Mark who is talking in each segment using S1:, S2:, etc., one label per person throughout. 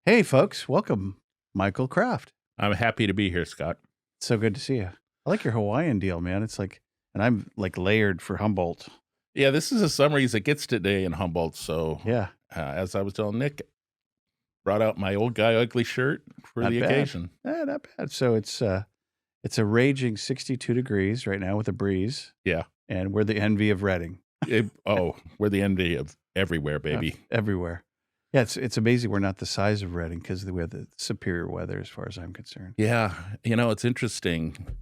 S1: Hey, folks, welcome, Michael Kraft.
S2: I'm happy to be here, Scott.
S1: So good to see you. I like your Hawaiian deal, man. It's like, and I'm like layered for Humboldt.
S2: Yeah, this is a summer as it gets today in Humboldt. So,
S1: Yeah,
S2: as I was telling Nick, brought out my old guy ugly shirt for
S1: not
S2: the
S1: bad.
S2: occasion.
S1: Not bad. So it's a raging 62 degrees right now with a breeze,
S2: Yeah.
S1: and we're the envy of Reading.
S2: We're the envy of everywhere, baby.
S1: Everywhere. Yeah, it's amazing we're not the size of Reading because we have the superior weather as far as I'm concerned.
S2: Yeah, it's interesting.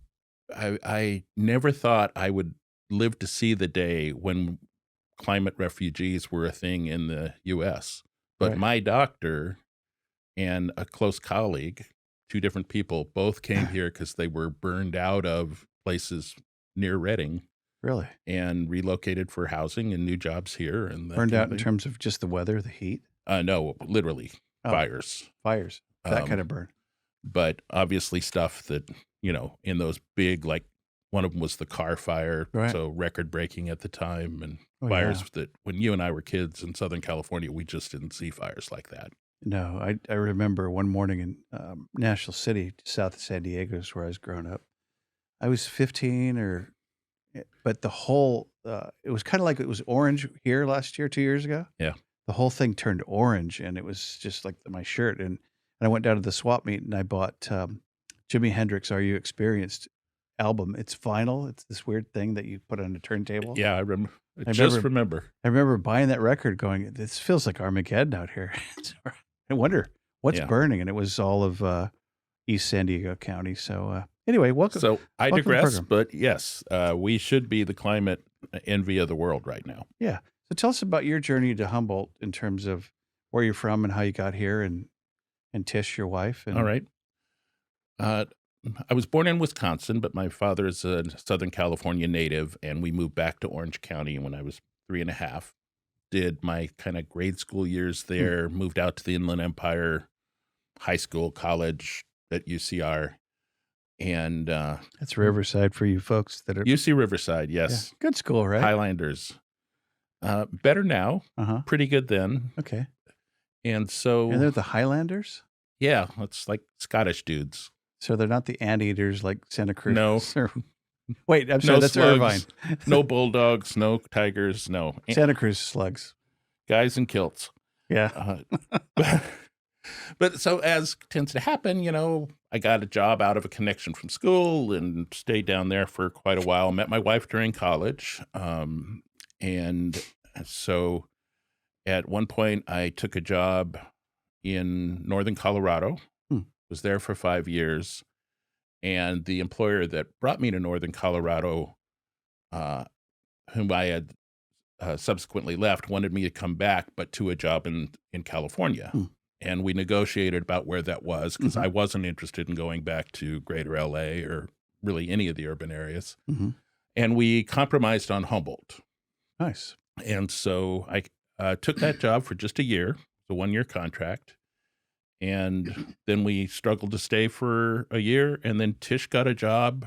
S2: I never thought I would live to see the day when climate refugees were a thing in the U.S. But
S1: Right.
S2: my doctor and a close colleague, two different people, both came here because they were burned out of places near Reading
S1: Really?
S2: and relocated for housing and new jobs here. And that
S1: Burned
S2: kind
S1: out
S2: of
S1: in
S2: thing.
S1: terms of just the weather, the heat?
S2: No, literally
S1: Oh.
S2: fires.
S1: Fires, that
S2: Um,
S1: kind of burn.
S2: But obviously stuff that, in those big, like one of them was the car fire,
S1: Right.
S2: so record breaking at the time, and
S1: Oh,
S2: fires
S1: yeah.
S2: that when you and I were kids in Southern California, we just didn't see fires like that.
S1: No, I remember one morning in Nashville City, south of San Diego, is where I was growing up. I was 15 but the whole, it was kind of like it was orange here last year, 2 years ago.
S2: Yeah.
S1: The whole thing turned orange and it was just like my shirt. And I went down to the swap meet and I bought Jimi Hendrix, Are You Experienced album. It's vinyl. It's this weird thing that you put on a turntable.
S2: Yeah, I remember.
S1: I
S2: remember.
S1: I remember buying that record going, this feels like Armageddon out here. I wonder what's
S2: Yeah.
S1: burning. And it was all of East San Diego County. So anyway, welcome.
S2: So I
S1: welcome to the
S2: digress,
S1: program.
S2: but yes, we should be the climate envy of the world right now.
S1: Yeah. So tell us about your journey to Humboldt in terms of where you're from and how you got here and Tish, your wife. And
S2: All right. I was born in Wisconsin, but my father is a Southern California native, and we moved back to Orange County when I was 3.5. Did my kind of grade school years there, moved out to the Inland Empire, high school, college at UCR, and
S1: that's Riverside for you folks that are
S2: UC Riverside,
S1: yeah,
S2: yes.
S1: good school, right?
S2: Highlanders. Better now,
S1: Uh-huh.
S2: pretty good then.
S1: Okay.
S2: And so,
S1: And they're the Highlanders?
S2: yeah, it's like Scottish dudes.
S1: So they're not the anteaters like Santa Cruz?
S2: No.
S1: Wait, I'm sorry,
S2: No
S1: that's
S2: slugs,
S1: Irvine.
S2: No bulldogs, no tigers, no.
S1: Santa Cruz slugs.
S2: Guys in kilts.
S1: Yeah.
S2: But so as tends to happen, I got a job out of a connection from school and stayed down there for quite a while. Met my wife during college. And so at one point I took a job in northern Colorado, was there for 5 years. And the employer that brought me to northern Colorado, whom I had subsequently left, wanted me to come back, but to a job in California. And we negotiated about where that was because I wasn't interested in going back to greater LA or really any of the urban areas. And we compromised on Humboldt.
S1: Nice.
S2: And so I took that job for just a year, a 1-year contract. And then we struggled to stay for a year. And then Tish got a job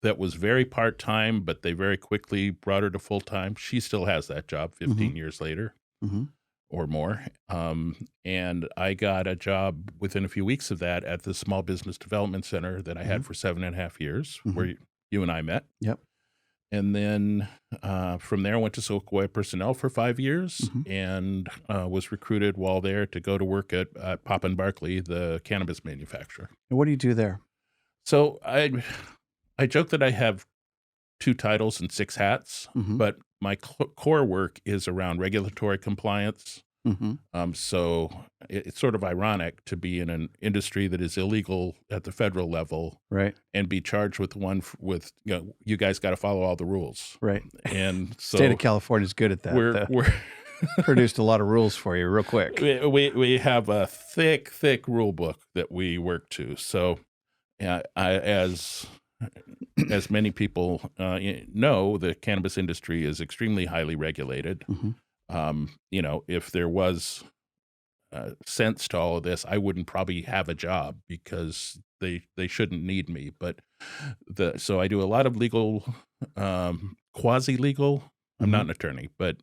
S2: that was very part-time, but they very quickly brought her to full-time. She still has that job 15 years later or more. And I got a job within a few weeks of that at the Small Business Development Center that I had for 7.5 years, where you and I met.
S1: Yep.
S2: And then from there, I went to Sokoy Personnel for 5 years and was recruited while there to go to work at Papa Barkley, the cannabis manufacturer.
S1: And what do you do there?
S2: So I joke that I have 2 titles and 6 hats, but my core work is around regulatory compliance. So it's sort of ironic to be in an industry that is illegal at the federal level,
S1: Right.
S2: and be charged with you guys got to follow all the rules,
S1: Right.
S2: and so
S1: State of California is good at that.
S2: we're
S1: Produced a lot of rules for you real quick.
S2: we have a thick rule book that we work to. So as many people know, the cannabis industry is extremely highly regulated. If there was sense to all of this, I wouldn't probably have a job because they shouldn't need me. But so I do a lot of legal, quasi-legal. I'm not an attorney, but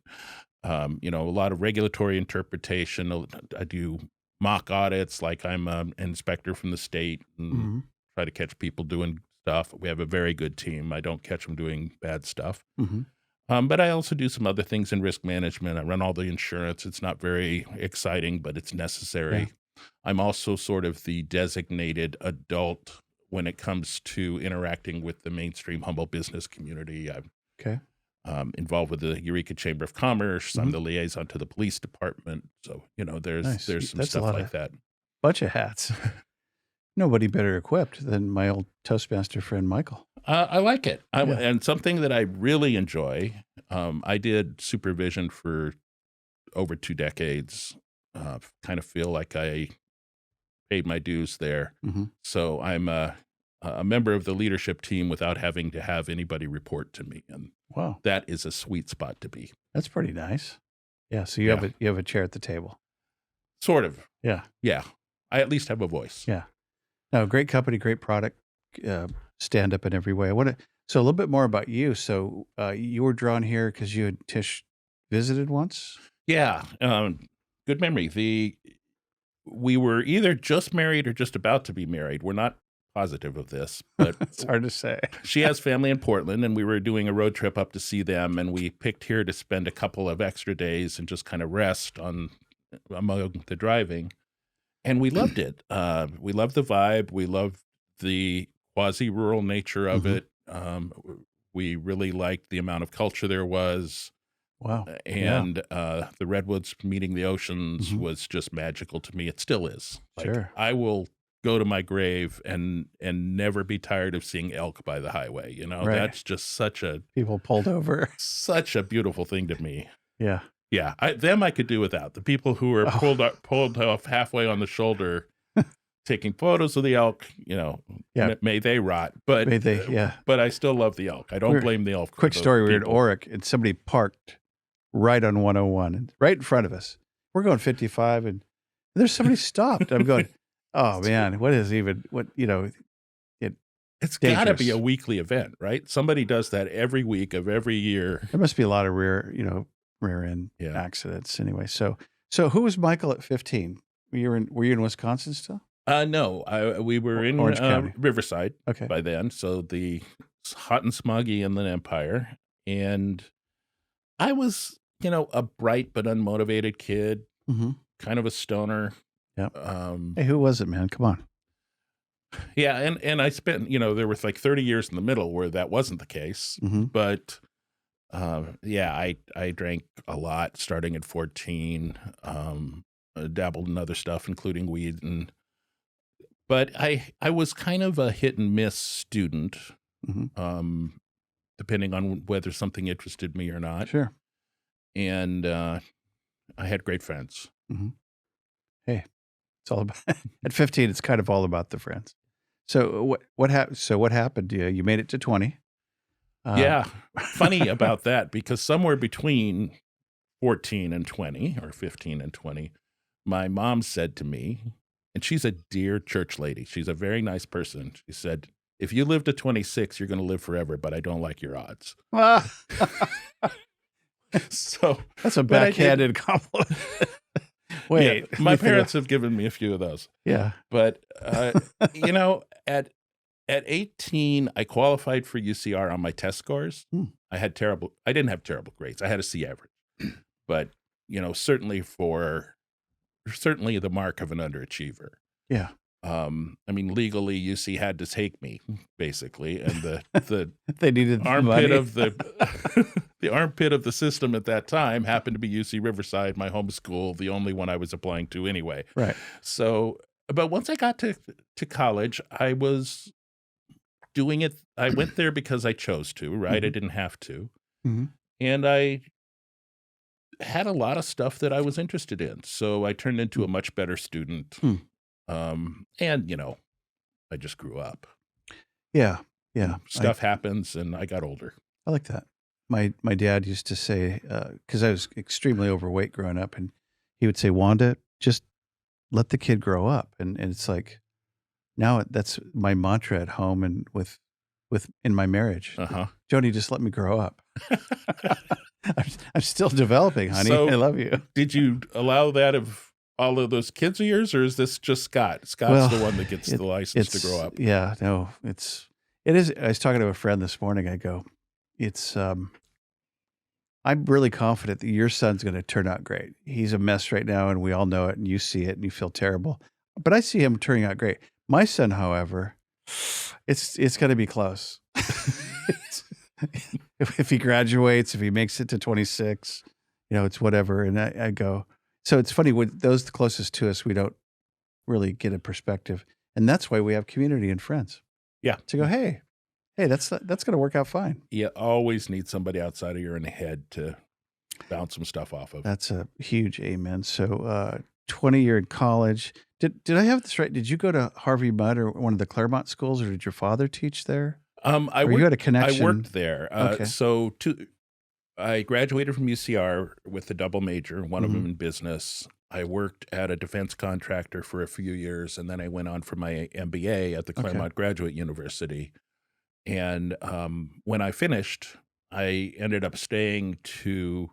S2: a lot of regulatory interpretation. I do mock audits, like I'm an inspector from the state and
S1: Hmm.
S2: try to catch people doing stuff. We have a very good team. I don't catch them doing bad stuff.
S1: Hmm.
S2: But I also do some other things in risk management. I run all the insurance. It's not very exciting, but it's necessary.
S1: Yeah.
S2: I'm also sort of the designated adult when it comes to interacting with the mainstream Humboldt business community. I'm
S1: Okay.
S2: involved with the Eureka Chamber of Commerce. I'm
S1: Hmm.
S2: the liaison to the police department. So, there's
S1: Nice.
S2: some
S1: That's a
S2: stuff
S1: lot
S2: like
S1: of
S2: that.
S1: bunch of hats. Nobody better equipped than my old Toastmaster friend Michael.
S2: I like it.
S1: Yeah.
S2: And something that I really enjoy, I did supervision for over 2 decades. Kind of feel like I paid my dues there.
S1: Hmm.
S2: So I'm a member of the leadership team without having to have anybody report to me. And
S1: Wow,
S2: that is a sweet spot to be.
S1: that's pretty nice. Yeah. So you
S2: Yeah.
S1: have a chair at the table.
S2: Sort of.
S1: Yeah.
S2: Yeah. I at least have a voice.
S1: Yeah. No, great company, great product, stand up in every way. So a little bit more about you. So you were drawn here because you and Tish visited once.
S2: Yeah. Good memory. We were either just married or just about to be married. We're not positive of this, but
S1: It's hard to say.
S2: she has family in Portland, and we were doing a road trip up to see them, and we picked here to spend a couple of extra days and just kind of rest among the driving. And we loved it. We loved the vibe. We loved the quasi-rural nature of
S1: Mhm.
S2: it. We really liked the amount of culture there was.
S1: Wow.
S2: And the redwoods meeting the oceans
S1: Mhm.
S2: was just magical to me. It still is.
S1: Sure.
S2: I will go to my grave and never be tired of seeing elk by the highway.
S1: Right.
S2: That's just such a
S1: People pulled over.
S2: beautiful thing to me.
S1: Yeah.
S2: Yeah, them I could do without. The people who are
S1: Oh.
S2: pulled off halfway on the shoulder, taking photos of the elk.
S1: Yeah.
S2: May they rot. But
S1: Yeah.
S2: but I still love the elk. I don't
S1: We're-
S2: blame the elk. for
S1: Quick
S2: those
S1: story. We were in
S2: people.
S1: Oric and somebody parked right on 101 and right in front of us. We're going 55 and there's somebody stopped. I'm going, oh man,
S2: It's got to be
S1: dangerous.
S2: a weekly event, right? Somebody does that every week of every year.
S1: There must be a lot of rear end
S2: Yeah.
S1: accidents anyway. So who was Michael at 15? Were you in Wisconsin still?
S2: No, we were in
S1: Orange County.
S2: Riverside
S1: Okay.
S2: by then, so the hot and smoggy Inland Empire, and I was, a bright but unmotivated kid,
S1: Mm-hmm.
S2: kind of a stoner.
S1: Yep.
S2: Um,
S1: Hey, who was it, man? Come on.
S2: yeah, and I spent, there was like 30 years in the middle where that wasn't the case,
S1: Mm-hmm.
S2: but yeah, I drank a lot starting at 14. Dabbled in other stuff, including weed, but I was kind of a hit and miss student,
S1: Mm-hmm.
S2: depending on whether something interested me or not.
S1: Sure.
S2: And I had great friends.
S1: Hey, it's all about at 15. It's kind of all about the friends. So what happened? So what happened to you? You made it to 20.
S2: Yeah, funny about that, because somewhere between 14 and 20, or 15 and 20, my mom said to me, and she's a dear church lady. She's a very nice person. She said, if you live to 26, you're going to live forever, but I don't like your odds. So
S1: That's a
S2: but I did-
S1: backhanded compliment. Wait,
S2: yeah, my parents have given me a few of those.
S1: Yeah.
S2: But, at 18, I qualified for UCR on my test scores. I didn't have terrible grades. I had a C average. But, certainly the mark of an underachiever.
S1: Yeah.
S2: Legally, UC had to take me, basically, and the
S1: They needed the
S2: armpit
S1: money.
S2: of the armpit of the system at that time happened to be UC Riverside, my home school, the only one I was applying to anyway.
S1: Right.
S2: So, but once I got to college, I was doing it. I went there because I chose to, right? I
S1: Mhm.
S2: didn't have to.
S1: Mhm.
S2: And I had a lot of stuff that I was interested in. So I turned into a much better student. And, I just grew up.
S1: Yeah. Yeah.
S2: Stuff happens, and I got older.
S1: I like that. My dad used to say, because I was extremely overweight growing up, and he would say, Wanda, just let the kid grow up. And it's like, now that's my mantra at home and in my marriage.
S2: Uh-huh.
S1: Joni, just let me grow up. I'm still developing, honey.
S2: So-
S1: I love you.
S2: Did you allow that of all of those kids of yours, or is this just Scott? Scott's
S1: Well,
S2: the one that gets the license to grow up.
S1: Yeah, no, it is. I was talking to a friend this morning. I go, I'm really confident that your son's going to turn out great. He's a mess right now, and we all know it, and you see it, and you feel terrible. But I see him turning out great. My son, however, it's going to be close. If he graduates, if he makes it to 26, it's whatever. And I go, so it's funny, with those closest to us, we don't really get a perspective. And that's why we have community and friends.
S2: Yeah.
S1: To go, hey, that's going to work out fine.
S2: You always need somebody outside of your own head to bounce some stuff off of.
S1: That's a huge amen. So 20 year in college. Did I have this right? Did you go to Harvey Mudd or one of the Claremont schools, or did your father teach there? You had a connection?
S2: I worked there.
S1: Okay.
S2: So I graduated from UCR with a double major, one of them in business. I worked at a defense contractor for a few years, and then I went on for my MBA at the Claremont Graduate University. And when I finished, I ended up staying to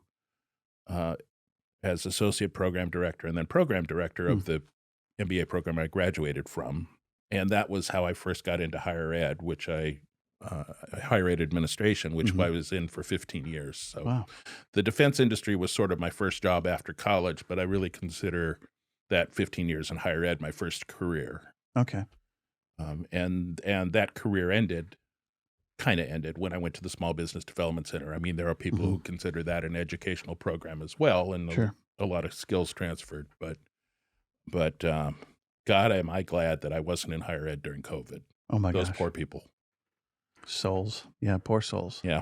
S2: as associate program director and then program director of the MBA program I graduated from. And that was how I first got into higher ed, which higher ed administration, which I was in for 15 years. So the defense industry was sort of my first job after college, but I really consider that 15 years in higher ed my first career.
S1: Okay.
S2: And that career kind of ended when I went to the Small Business Development Center. I mean, there are people who consider that an educational program as well, and a lot of skills transferred. But God, am I glad that I wasn't in higher ed during COVID.
S1: Oh my gosh.
S2: Those poor people.
S1: Souls. Yeah, poor souls.
S2: Yeah.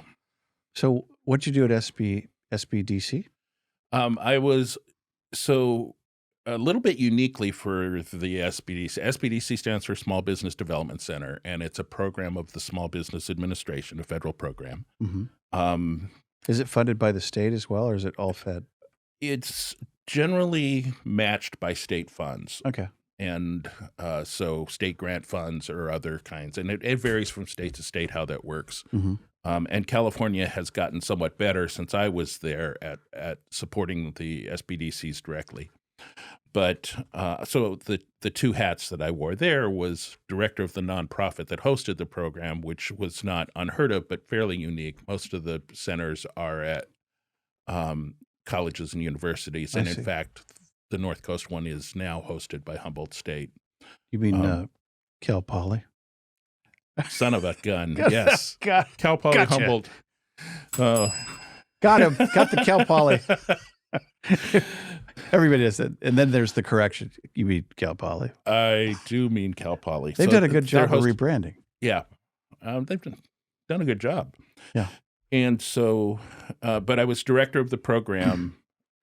S1: So what'd you do at SBDC?
S2: I was a little bit uniquely for the SBDC. SBDC stands for Small Business Development Center, and it's a program of the Small Business Administration, a federal program.
S1: Is it funded by the state as well, or is it all fed?
S2: It's generally matched by state funds.
S1: Okay.
S2: And so state grant funds or other kinds. And it varies from state to state how that works. And California has gotten somewhat better since I was there at supporting the SBDCs directly. But so the two hats that I wore there was director of the nonprofit that hosted the program, which was not unheard of, but fairly unique. Most of the centers are at colleges and universities. And in fact, the North Coast one is now hosted by Humboldt State.
S1: You mean Cal Poly?
S2: Son of a gun, yes. Cal Poly,
S1: gotcha.
S2: Humboldt.
S1: Got him. Got the Cal Poly. Everybody does it. And then there's the correction. You mean Cal Poly.
S2: I do mean Cal Poly.
S1: They've done a good job of rebranding.
S2: Yeah. They've done a good job.
S1: Yeah.
S2: And so, but I was director of the program.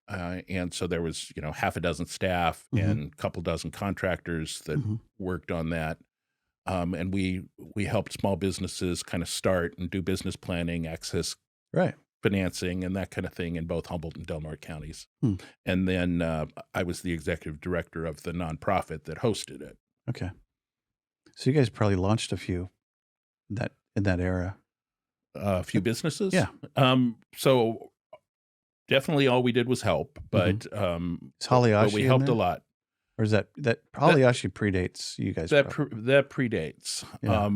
S2: And so there was, half a dozen staff and a couple dozen contractors that worked on that. And we helped small businesses kind of start and do business planning, access financing, and that kind of thing in both Humboldt and Del Norte counties. And then I was the executive director of the nonprofit that hosted it.
S1: Okay. So you guys probably launched a few in that era.
S2: A few businesses?
S1: Yeah.
S2: So definitely all we did was help, but
S1: Haliashi
S2: we helped a lot.
S1: Or is that Haliashi predates you guys?
S2: That predates.
S1: Yeah.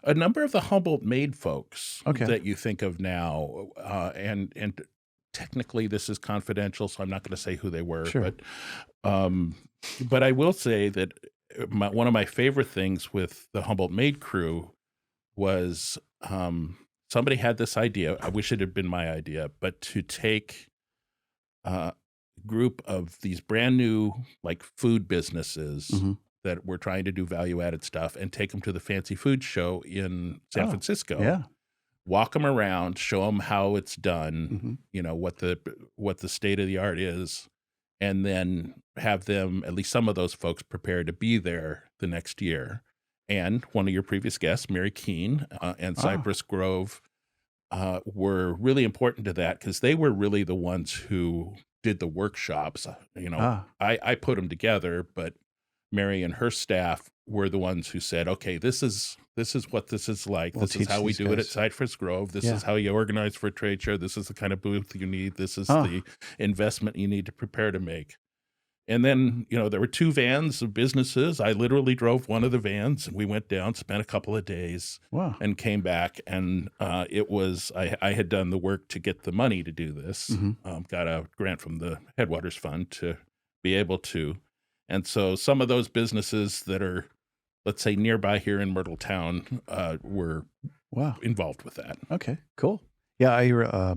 S2: A number of the Humboldt made folks
S1: Okay.
S2: that you think of now, and technically this is confidential, so I'm not going to say who they were.
S1: Sure.
S2: But I will say that one of my favorite things with the Humboldt made crew was somebody had this idea. I wish it had been my idea, but to take a group of these brand new like food businesses that were trying to do value-added stuff and take them to the fancy food show in San Francisco.
S1: Yeah.
S2: Walk them around, show them how it's done, what the state of the art is, and then have them, at least some of those folks, prepare to be there the next year. And one of your previous guests, Mary Keene and Cypress Grove, were really important to that because they were really the ones who did the workshops. I put them together, but Mary and her staff were the ones who said, okay, this is what this is like. This is how we do it at Cypress Grove. This is how you organize for a trade show. This is the kind of booth you need. This is the investment you need to prepare to make. And then, there were 2 vans of businesses. I literally drove one of the vans, and we went down, spent a couple of days,
S1: Wow.
S2: and came back. And I had done the work to get the money to do this. Got a grant from the Headwaters Fund to be able to. And so some of those businesses that are, let's say, nearby here in Myrtle Town were
S1: Wow.
S2: involved with that.
S1: Okay, cool. Yeah,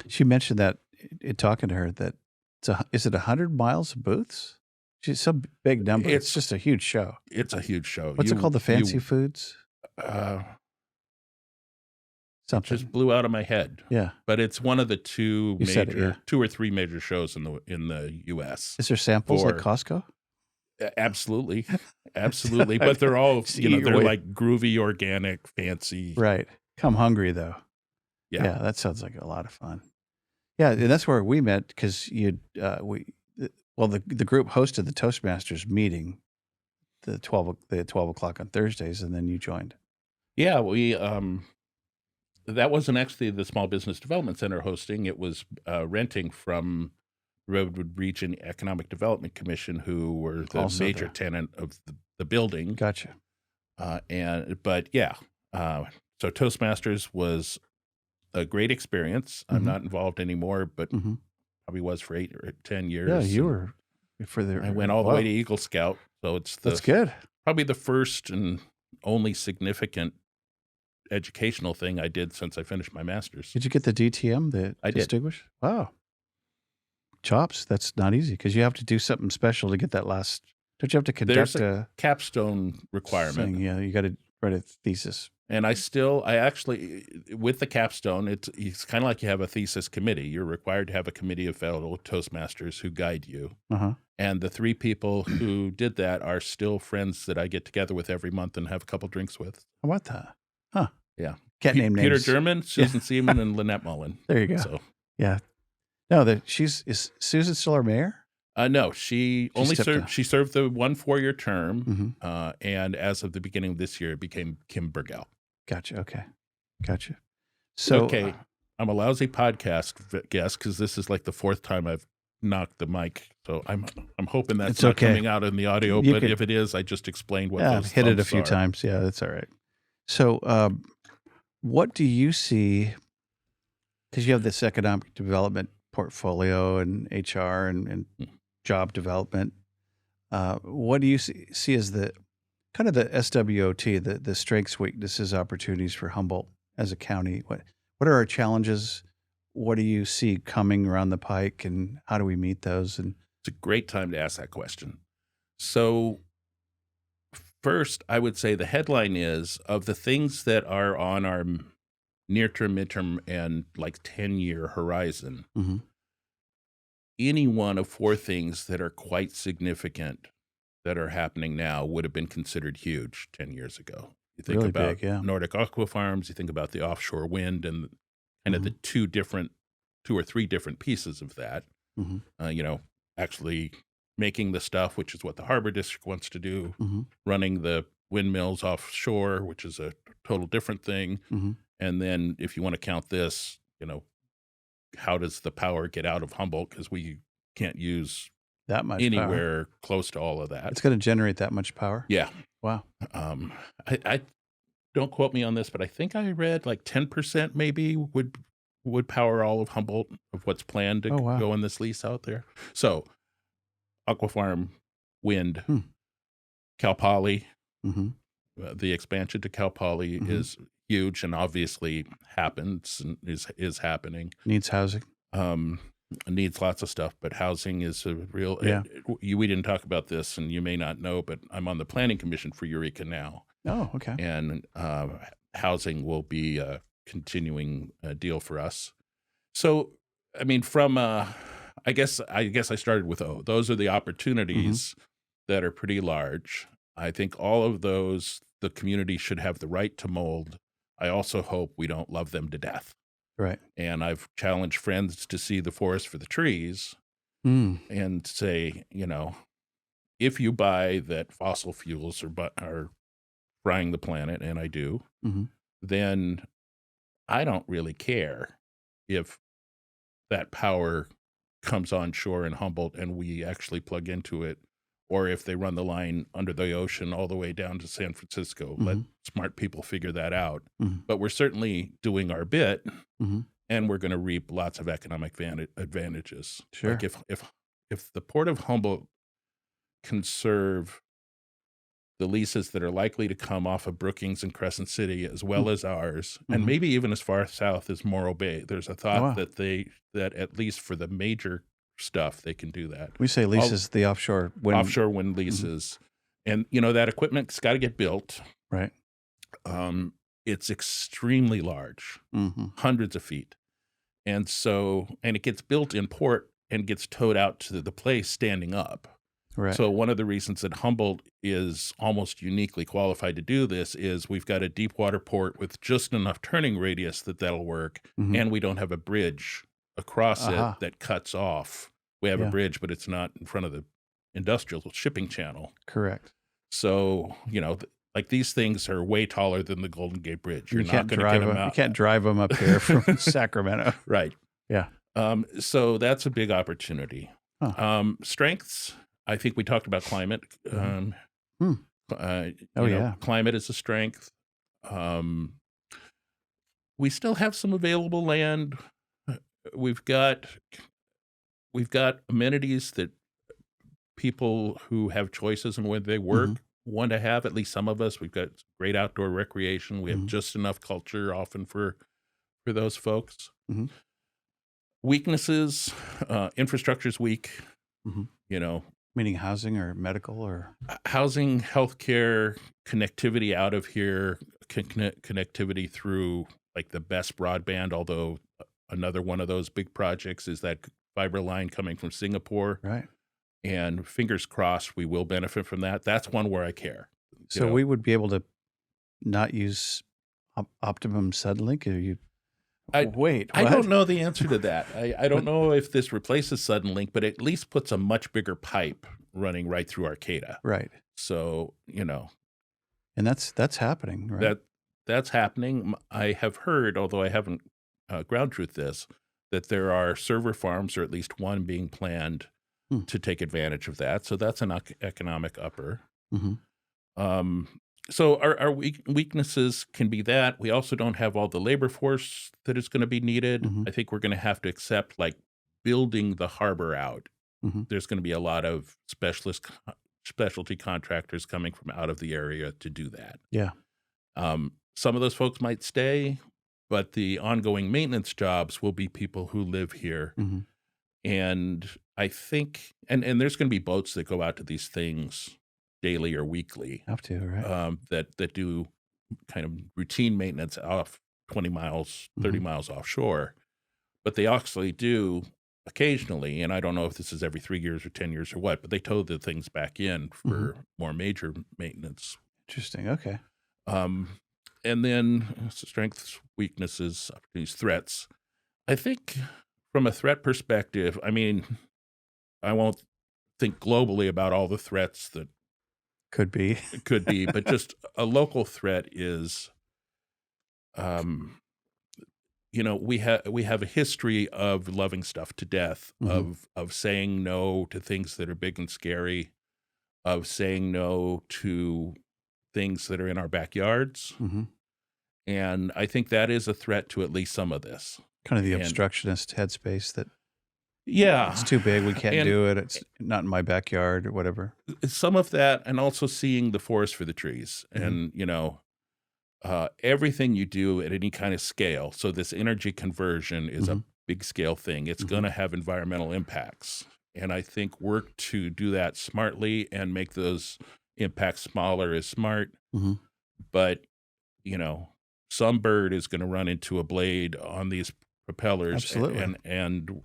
S1: she mentioned that in talking to her that is it 100 miles of booths? She's some big number. It's just a huge show.
S2: It's a huge show.
S1: What's it called? The Fancy Foods? Something.
S2: Just blew out of my head.
S1: Yeah.
S2: But it's one of the 2 or 3 major shows in the U.S.
S1: Is there samples like Costco?
S2: Absolutely. Absolutely. But they're all, they're like groovy, organic, fancy.
S1: Right. Come hungry, though.
S2: Yeah.
S1: That sounds like a lot of fun. Yeah, and that's where we met because the group hosted the Toastmasters meeting, the 12 o'clock on Thursdays, and then you joined.
S2: Yeah, we that wasn't actually the Small Business Development Center hosting. It was renting from Redwood Region Economic Development Commission, who were the
S1: Also
S2: major tenant of the building.
S1: Gotcha.
S2: So Toastmasters was a great experience. I'm not involved anymore, but probably was for 8 or 10 years.
S1: Yeah, you were
S2: I went all the way to Eagle Scout, so
S1: that's good.
S2: Probably the first and only significant educational thing I did since I finished my master's.
S1: Did you get the DTM,
S2: I did.
S1: Distinguished? Wow. Chops, that's not easy because you have to do something special to get that last. Don't you have to conduct
S2: a capstone requirement?
S1: Thing? Yeah, you got to write a thesis.
S2: And I actually, with the capstone, it's kind of like you have a thesis committee. You're required to have a committee of fellow Toastmasters who guide you. And the 3 people who did that are still friends that I get together with every month and have a couple drinks with.
S1: How about that? Huh.
S2: Yeah.
S1: Can't name names.
S2: Peter German, Susan Seaman, and Lynette Mullen.
S1: There you go.
S2: So,
S1: yeah. No, is Susan still our mayor?
S2: No, she only served. She served the 1 4-year term, and as of the beginning of this year, it became Kim Burgell.
S1: Gotcha. Okay. Gotcha. So,
S2: I'm a lousy podcast guest because this is like the 4th time I've knocked the mic. So I'm hoping that's not coming out in the audio. But if it is, I just explained what those
S1: hit it a few times. Yeah, that's all right. So, what do you see? Because you have this economic development portfolio and HR and job development. What do you see as the kind of the SWOT, the strengths, weaknesses, opportunities for Humboldt as a county? What are our challenges? What do you see coming around the pike, and how do we meet those? And
S2: it's a great time to ask that question. So first, I would say the headline is, of the things that are on our near-term, midterm, and like 10-year horizon, any one of 4 things that are quite significant that are happening now would have been considered huge 10 years ago. You think
S1: really
S2: about
S1: big,
S2: Nordic Aqua Farms, you think about the offshore wind and kind of the 2 or 3 different pieces of that. Actually making the stuff, which is what the Harbor District wants to do, running the windmills offshore, which is a total different thing. And then if you want to count this, how does the power get out of Humboldt? Because we can't use
S1: that much
S2: anywhere close to all of that.
S1: It's going to generate that much power?
S2: Yeah.
S1: Wow.
S2: I don't quote me on this, but I think I read like 10% maybe would power all of Humboldt of what's planned to go in this lease out there. So Aqua Farm, wind, Cal Poly, the expansion to Cal Poly is huge and obviously happens and is happening.
S1: Needs housing.
S2: Needs lots of stuff, but housing is a real. We didn't talk about this, and you may not know, but I'm on the planning commission for Eureka now.
S1: Oh, okay.
S2: And housing will be a continuing deal for us. So, I mean, from I guess I started with those are the opportunities that are pretty large. I think all of those the community should have the right to mold. I also hope we don't love them to death.
S1: Right.
S2: And I've challenged friends to see the forest for the trees and say, if you buy that fossil fuels are frying the planet, and I do, then I don't really care if that power comes onshore in Humboldt and we actually plug into it, or if they run the line under the ocean all the way down to San Francisco. Let smart people figure that out. But we're certainly doing our bit, and we're going to reap lots of economic advantages.
S1: Sure.
S2: Like if the Port of Humboldt can serve the leases that are likely to come off of Brookings and Crescent City, as well as ours, and maybe even as far south as Morro Bay. There's a thought that at least for the major stuff, they can do that.
S1: We say leases, the offshore wind
S2: leases. And, that equipment's got to get built.
S1: Right.
S2: It's extremely large, hundreds of feet. And it gets built in port and gets towed out to the place standing up.
S1: Right.
S2: So one of the reasons that Humboldt is almost uniquely qualified to do this is we've got a deep water port with just enough turning radius that'll work, and we don't have a bridge across it that cuts off. We have a bridge, but it's not in front of the industrial shipping channel.
S1: Correct.
S2: So, like these things are way taller than the Golden Gate Bridge. You're not going to get them out.
S1: You can't drive them up here from Sacramento.
S2: Right.
S1: Yeah.
S2: So that's a big opportunity. Strengths. I think we talked about climate. Climate is a strength. We still have some available land. We've got amenities that people who have choices in where they work want to have. At least some of us. We've got great outdoor recreation. We have just enough culture often for those folks. Weaknesses. Infrastructure's weak.
S1: Meaning housing or medical or
S2: housing, healthcare, connectivity out of here, connectivity through like the best broadband. Although another one of those big projects is that fiber line coming from Singapore.
S1: Right.
S2: And fingers crossed, we will benefit from that. That's one where I care.
S1: So we would be able to not use Optimum Suddenlink.
S2: I don't know the answer to that. I don't know if this replaces Suddenlink, but at least puts a much bigger pipe running right through Arcata.
S1: Right.
S2: So,
S1: and that's happening, right?
S2: That's happening. I have heard, although I haven't ground truth this, that there are server farms, or at least one being planned to take advantage of that. So that's an economic upper. So our weaknesses can be that. We also don't have all the labor force that is going to be needed. I think we're going to have to accept, like, building the harbor out. There's going to be a lot of specialty contractors coming from out of the area to do that.
S1: Yeah.
S2: Some of those folks might stay, but the ongoing maintenance jobs will be people who live here. And I think, and there's going to be boats that go out to these things daily or weekly.
S1: Have to, right?
S2: That do kind of routine maintenance off 20 miles, 30 miles offshore. But they actually do occasionally, and I don't know if this is every 3 years or 10 years or what, but they tow the things back in for more major maintenance.
S1: Interesting. Okay.
S2: And then strengths, weaknesses, opportunities, threats. I think from a threat perspective, I mean, I won't think globally about all the threats that
S1: could be,
S2: but just a local threat is, we have a history of loving stuff to death, of saying no to things that are big and scary, of saying no to things that are in our backyards. And I think that is a threat to at least some of this.
S1: Kind of the obstructionist headspace that,
S2: it's
S1: too big, we can't do it, it's not in my backyard or whatever.
S2: Some of that, and also seeing the forest for the trees. And, everything you do at any kind of scale. So this energy conversion is a big scale thing. It's going to have environmental impacts. And I think work to do that smartly and make those impacts smaller is smart. But, some bird is going to run into a blade on these propellers.
S1: Absolutely.
S2: And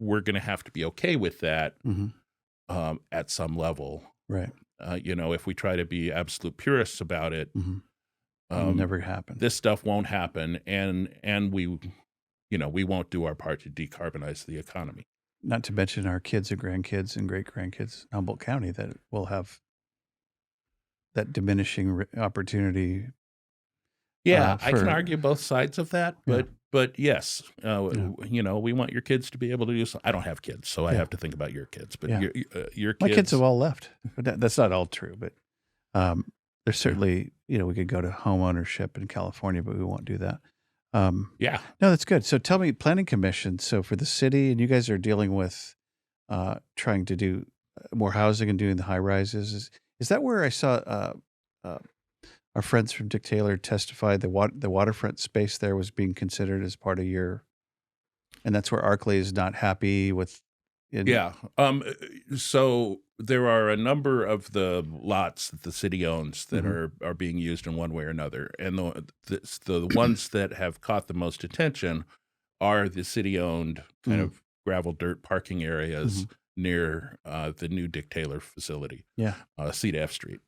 S2: we're going to have to be okay with that at some level.
S1: Right.
S2: If we try to be absolute purists about it,
S1: it'll never happen.
S2: This stuff won't happen, and we won't do our part to decarbonize the economy.
S1: Not to mention our kids and grandkids and great grandkids in Humboldt County that will have that diminishing opportunity.
S2: Yeah, I can argue both sides of that, but But yes,
S1: Yeah.
S2: we want your kids to be able to do something. I don't have kids, so I
S1: Yeah.
S2: have to think about your kids. But
S1: Yeah.
S2: your
S1: My kids
S2: kids,
S1: have all left. But that's not all true, but there's certainly, we could go to home ownership in California, but we won't do that.
S2: yeah.
S1: No, that's good. So tell me, planning commission. So for the city, and you guys are dealing with trying to do more housing and doing the high rises. Is that where I saw uh, our friends from Dick Taylor testified the waterfront space there was being considered as part of your, and that's where Arkley is not happy with.
S2: Yeah. So there are a number of the lots that the city owns that are being used in one way or another, and the ones that have caught the most attention are the city-owned kind of gravel dirt parking areas near the new Dick Taylor facility,
S1: Yeah.
S2: C to F Street.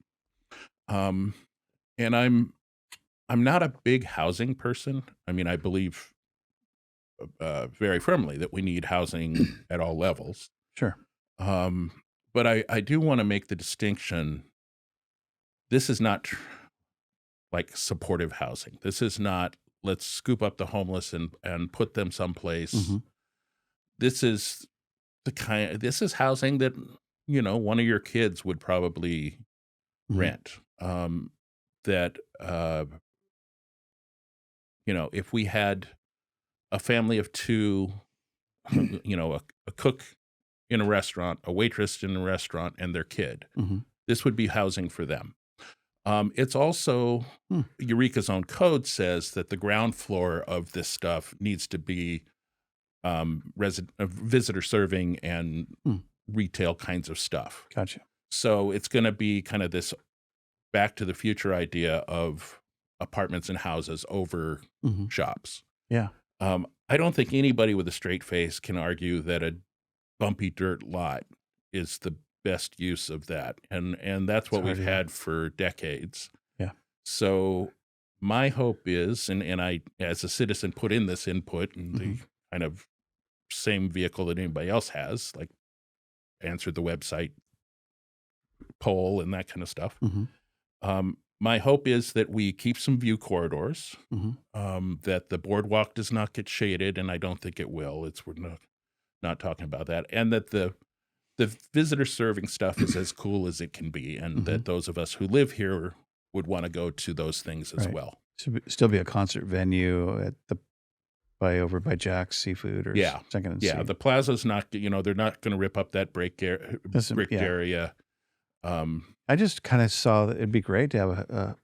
S2: And I'm not a big housing person. I mean, I believe very firmly that we need housing at all levels.
S1: Sure.
S2: But I do want to make the distinction. This is not like supportive housing. This is not, let's scoop up the homeless and put them someplace. This is this is housing that, one of your kids would probably rent. That, if we had a family of two, a cook in a restaurant, a waitress in a restaurant, and their kid, this would be housing for them. It's also, Eureka's own code says that the ground floor of this stuff needs to be visitor serving and retail kinds of stuff.
S1: Gotcha.
S2: So it's going to be kind of this Back to the Future idea of apartments and houses over shops.
S1: Yeah.
S2: I don't think anybody with a straight face can argue that a bumpy dirt lot is the best use of that. And that's what we've had for decades.
S1: Yeah.
S2: So my hope is, and I, as a citizen, put in this input in the kind of same vehicle that anybody else has, like answered the website poll and that kind of stuff. My hope is that we keep some view corridors, that the boardwalk does not get shaded, and I don't think it will. We're not talking about that, and that the visitor serving stuff is as cool as it can be, and that those of us who live here would want to go to those things as well.
S1: Should still be a concert venue at over by Jack's Seafood or Second and
S2: Yeah,
S1: C.
S2: the plaza's not, they're not going to rip up that brick area.
S1: I just kind of saw that it'd be great to have a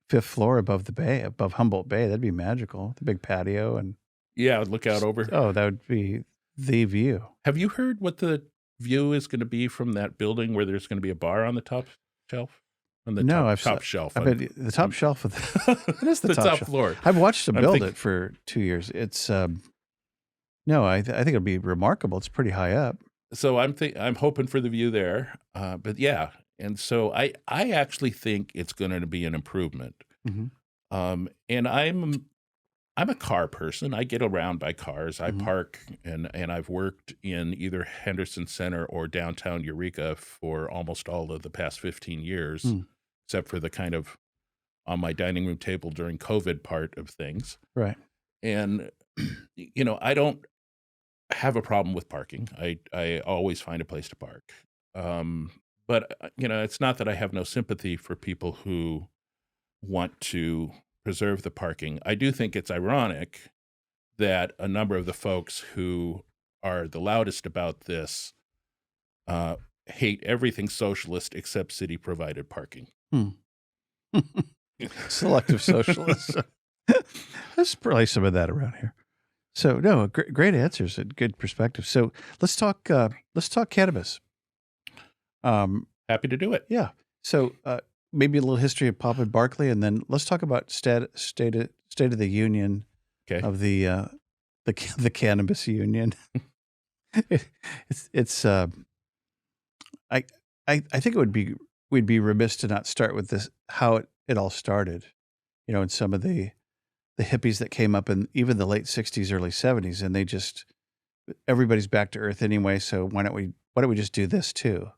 S1: fifth floor above the bay, above Humboldt Bay. That'd be magical. The big patio and
S2: look out over.
S1: Oh, that would be the view.
S2: Have you heard what the view is going to be from that building where there's going to be a bar on the top shelf? On the top shelf.
S1: I bet the top shelf of it is the top
S2: floor.
S1: I've watched them build it for 2 years. It's no, I think it'll be remarkable. It's pretty high up.
S2: So I'm hoping for the view there. But yeah. And so I actually think it's going to be an improvement. And I'm a car person. I get around by cars. I park, and I've worked in either Henderson Center or downtown Eureka for almost all of the past 15 years, except for the kind of on my dining room table during COVID part of things.
S1: Right.
S2: And, I don't have a problem with parking. I always find a place to park. But, it's not that I have no sympathy for people who want to preserve the parking. I do think it's ironic that a number of the folks who are the loudest about this hate everything socialist except city-provided parking.
S1: Selective socialism. There's probably some of that around here. So, no, great answers and good perspective. So let's talk cannabis.
S2: Happy to do it.
S1: Yeah. So maybe a little history of Papa Barkley, and then let's talk about state of the union of the cannabis union. It's I think we'd be remiss to not start with this, how it all started, and some of the hippies that came up in even the late 60s, early 70s, and they just, everybody's back to earth anyway, so why don't we just do this too?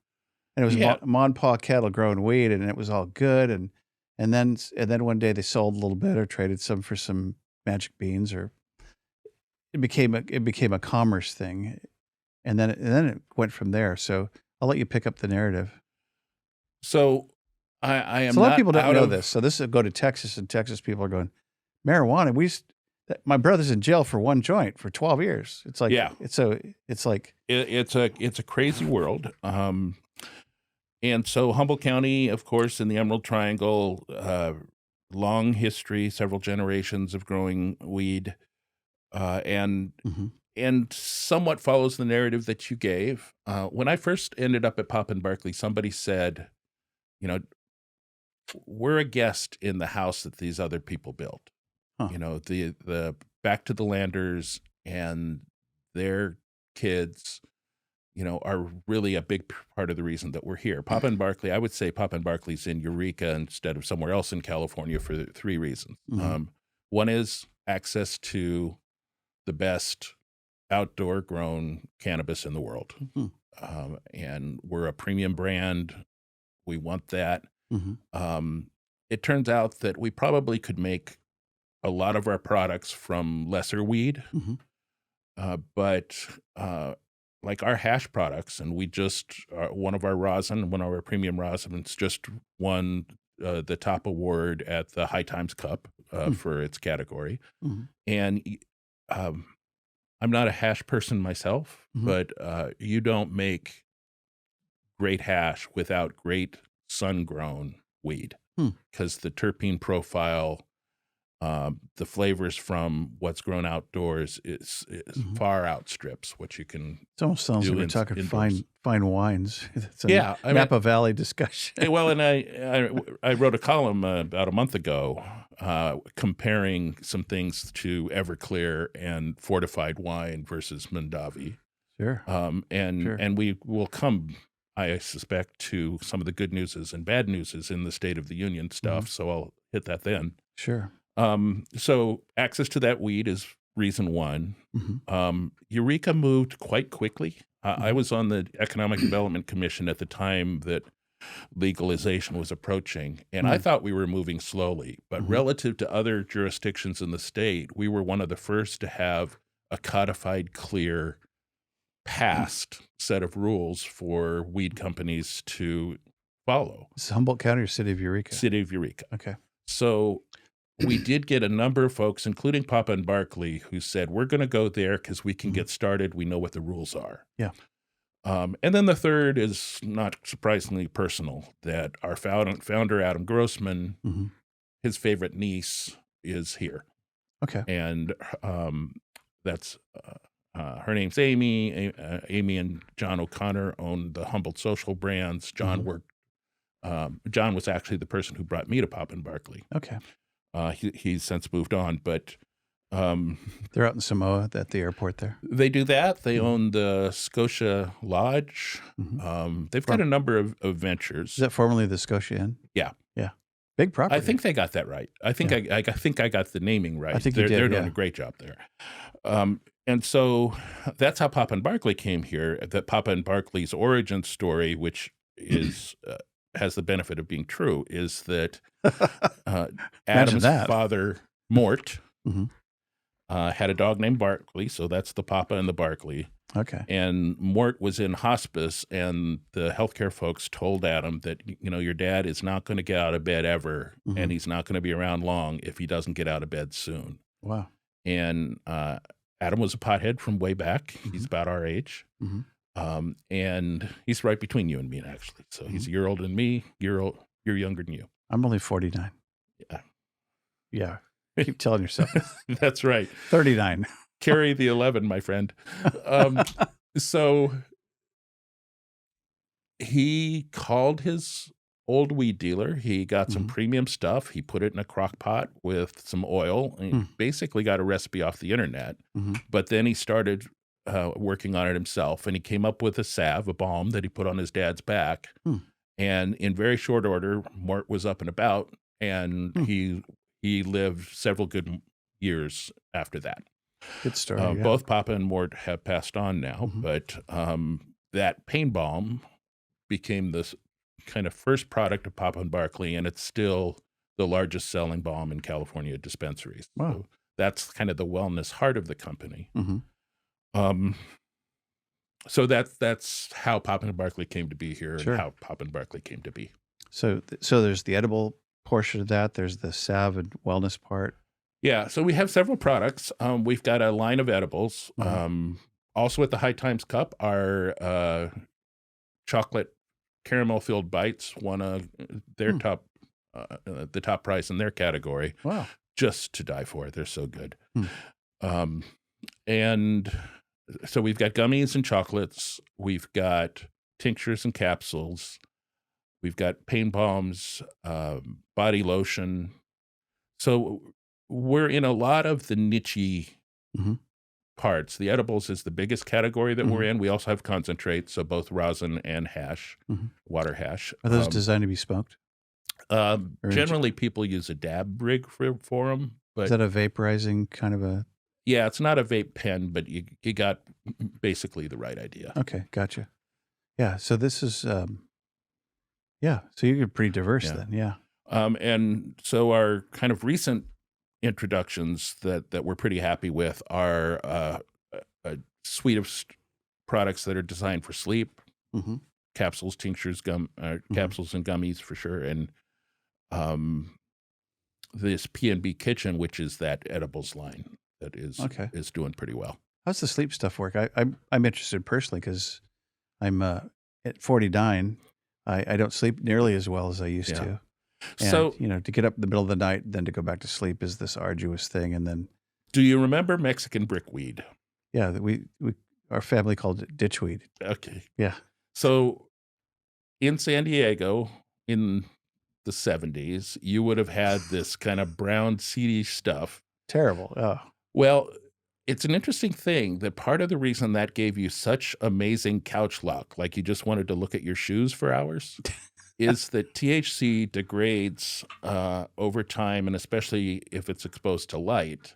S1: And it was Ma and Pa cattle growing weed, and it was all good, and then one day they sold a little bit or traded some for some magic beans, or it became a commerce thing, and then it went from there. So I'll let you pick up the narrative.
S2: So I am
S1: So a lot of
S2: not
S1: people don't
S2: out
S1: know
S2: of
S1: this. So this will go to Texas, and Texas people are going, marijuana. My brother's in jail for one joint for 12 years. It's like,
S2: Yeah.
S1: it's like,
S2: it's a crazy world. And so Humboldt County, of course, in the Emerald Triangle, long history, several generations of growing weed, and
S1: mhm.
S2: and somewhat follows the narrative that you gave. When I first ended up at Papa Barkley, somebody said, you know, we're a guest in the house that these other people built.
S1: Huh.
S2: You know, the back to the landers and their kids, you know, are really a big part of the reason that we're here. Papa Barkley, I would say Papa Barkley's in Eureka instead of somewhere else in California for 3 reasons.
S1: Mhm.
S2: One is access to the best outdoor grown cannabis in the world.
S1: Mhm.
S2: And we're a premium brand. We want that.
S1: Mhm.
S2: It turns out that we probably could make a lot of our products from lesser weed,
S1: Mhm.
S2: but like our hash products, and we just one of our premium rosins just won the top award at the High Times Cup for its category.
S1: Mhm.
S2: And um, I'm not a hash person myself,
S1: Mhm.
S2: but you don't make great hash without great sun-grown weed,
S1: Hmm.
S2: because the terpene profile, the flavors from what's grown outdoors is
S1: Mhm.
S2: far outstrips what you can
S1: It almost sounds
S2: do
S1: like we're talking
S2: indoors.
S1: fine wines. It's a
S2: Yeah, I mean,
S1: Napa Valley discussion.
S2: well, and I wrote a column about a month ago comparing some things to Everclear and fortified wine versus Mondavi.
S1: Sure. Sure.
S2: And we will come, I suspect, to some of the good newses and bad newses in the State of the Union stuff. So I'll hit that then.
S1: Sure.
S2: So access to that weed is reason one.
S1: Mhm.
S2: Eureka moved quite quickly. I
S1: Mhm.
S2: was on the Economic Development Commission at the time that legalization was approaching, and I
S1: Mm.
S2: thought we were moving slowly. But
S1: Mhm.
S2: relative to other jurisdictions in the state, we were one of the first to have a codified, clear, passed set of rules for weed companies to follow.
S1: This is Humboldt County or City of Eureka?
S2: City of Eureka.
S1: Okay.
S2: So we did get a number of folks, including Papa and Barkley, who said, we're going to go there because we can
S1: Mhm.
S2: get started. We know what the rules are.
S1: Yeah.
S2: And then the third is not surprisingly personal, that our founder, Adam Grossman,
S1: Mhm.
S2: his favorite niece is here.
S1: Okay.
S2: And that's her name's Amy. Amy and John O'Connor own the Humboldt Social Brands. John
S1: Mhm.
S2: John was actually the person who brought me to Papa and Barkley.
S1: Okay.
S2: He's since moved on, but
S1: They're out in Samoa at the airport there.
S2: they do that. They
S1: Mhm.
S2: own the Scotia Lodge.
S1: Mhm.
S2: They've got a number of ventures.
S1: Is that formerly the Scotia Inn?
S2: Yeah.
S1: Yeah. Big property.
S2: I think they got that right. I think
S1: Yeah.
S2: I think I got the naming right.
S1: I think you did,
S2: They're doing
S1: yeah.
S2: a great job there. And so that's how Papa and Barkley came here. That Papa and Barkley's origin story, which is has the benefit of being true, is that Adam's
S1: that.
S2: father, Mort,
S1: Mhm.
S2: had a dog named Barkley. So that's the Papa and the Barkley.
S1: Okay.
S2: And Mort was in hospice, and the healthcare folks told Adam that, you know, your dad is not going to get out of bed ever,
S1: Mhm.
S2: and he's not going to be around long if he doesn't get out of bed soon.
S1: Wow.
S2: And Adam was a pothead from way back. He's
S1: Mhm.
S2: about our age.
S1: Mhm.
S2: And he's right between you and me, actually. So he's a year older than me, you're younger than you.
S1: I'm only 49.
S2: Yeah.
S1: Yeah. Keep telling yourself.
S2: That's right.
S1: 39.
S2: Carry the 11, my friend. So he called his old weed dealer. He got some
S1: Mhm.
S2: premium stuff. He put it in a crock pot with some oil, and
S1: Hmm.
S2: basically got a recipe off the internet.
S1: Mhm.
S2: But then he started working on it himself, and he came up with a salve, a balm that he put on his dad's back.
S1: Hmm.
S2: And in very short order, Mort was up and about, and
S1: Hmm.
S2: he lived several good years after that.
S1: Good story. Yeah.
S2: Both Papa and Mort have passed on now,
S1: Mhm.
S2: but that pain balm became this kind of first product of Papa and Barkley, and it's still the largest selling balm in California dispensaries.
S1: Wow.
S2: So that's kind of the wellness heart of the company.
S1: Mm-hmm.
S2: Um, so that's how Papa Barkley came to be here,
S1: Sure.
S2: and how Papa Barkley came to be.
S1: So there's the edible portion of that. There's the salve and wellness part.
S2: Yeah, so we have several products. We've got a line of edibles.
S1: Mm-hmm.
S2: Also at the High Times Cup, our chocolate caramel filled bites won their top, the top prize in their category.
S1: Wow.
S2: Just to die for. They're so good.
S1: Hmm.
S2: And so we've got gummies and chocolates. We've got tinctures and capsules. We've got pain balms, body lotion. So we're in a lot of the niche
S1: Mm-hmm.
S2: parts. The edibles is the biggest category that we're
S1: Mhm.
S2: in. We also have concentrates, so both rosin and hash,
S1: Mhm.
S2: water hash.
S1: Are those designed to be smoked? Or
S2: Generally, people use a dab rig for them,
S1: is
S2: but
S1: that a vaporizing kind of a?
S2: yeah, it's not a vape pen, but you got basically the right idea.
S1: Okay, gotcha. Yeah, so this is yeah, so you're pretty diverse
S2: Yeah.
S1: then. Yeah.
S2: And so our kind of recent introductions that we're pretty happy with are a suite of products that are designed for sleep,
S1: Mm-hmm.
S2: capsules, tinctures, capsules and gummies for sure, and this P&B Kitchen, which is that edibles line that
S1: Okay.
S2: is doing pretty well.
S1: How's the sleep stuff work? I'm interested personally because I'm at 49. I don't sleep nearly as well as I used
S2: Yeah.
S1: to. And,
S2: So,
S1: to get up in the middle of the night, then to go back to sleep is this arduous thing. And then,
S2: do you remember Mexican brickweed?
S1: yeah, our family called it ditchweed.
S2: Okay.
S1: Yeah.
S2: So, in San Diego in the 70s, you would have had this kind of brown, seedy stuff.
S1: Terrible. Oh,
S2: Well, it's an interesting thing that part of the reason that gave you such amazing couch luck, like you just wanted to look at your shoes for hours, is that THC degrades over time, and especially if it's exposed to light,